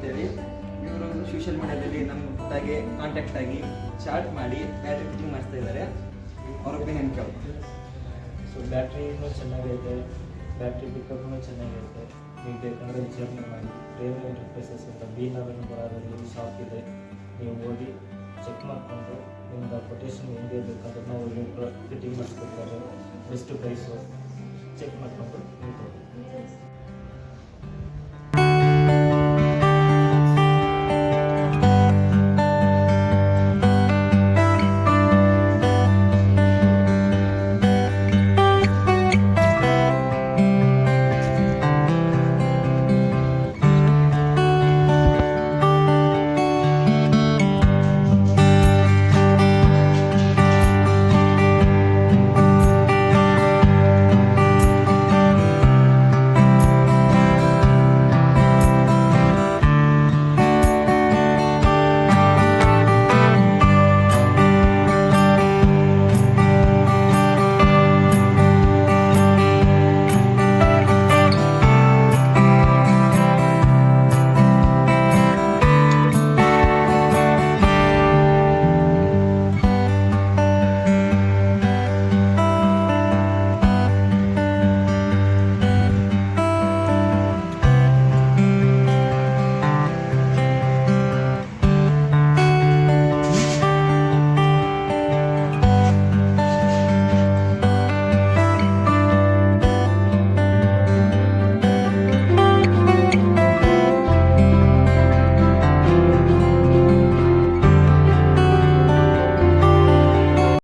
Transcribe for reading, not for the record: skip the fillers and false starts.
ಅಂತೇಳಿ ಇವರು ಸೋಷಿಯಲ್ ಮೀಡಿಯಾದಲ್ಲಿ ನಮ್ಮ ತಾಗೆ ಕಾಂಟ್ಯಾಕ್ಟ್ ಆಗಿ ಚಾಟ್ ಮಾಡಿ ಬ್ಯಾಟ್ರಿ ಫಿಟ್ಟಿಂಗ್ ಮಾಡಿಸ್ತಾ ಇದ್ದಾರೆ. ಅವ್ರ ಒಪಿನಿಯನ್ ಕೇಳ್ಬೋದು. ಸೊ ಬ್ಯಾಟ್ರಿನೂ ಚೆನ್ನಾಗೈತೆ, ಬ್ಯಾಟ್ರಿ ಪಿಕಪ್ನೂ ಚೆನ್ನಾಗೈತೆ. ನೀವು ಬೇಕಂದರೆ ಜರ್ನಿ ಮಾಡಿ. ರೇಲ್ವೆ ಎಂಟರ್ಪ್ರೈಸಸ್ ಅಂತ ಬಿ11 ಶಾಪ್ ಇದೆ, ನೀವು ಹೋಗಿ ಚೆಕ್ ಮಾಡಿಕೊಂಡು ನಿಮ್ದು ಕೊಟೇಶನ್ ಹೆಂಗೆ ಬೇಕಂದ್ರೆ ನಾವು ಫಿಟ್ಟಿಂಗ್ ಮಾಡಿಸ್ಕೊಡ್ತಾರೆ. ಬೆಸ್ಟ್ ಪ್ರೈಸು ಚೆಕ್ ಮಾಡಿಕೊಂಡು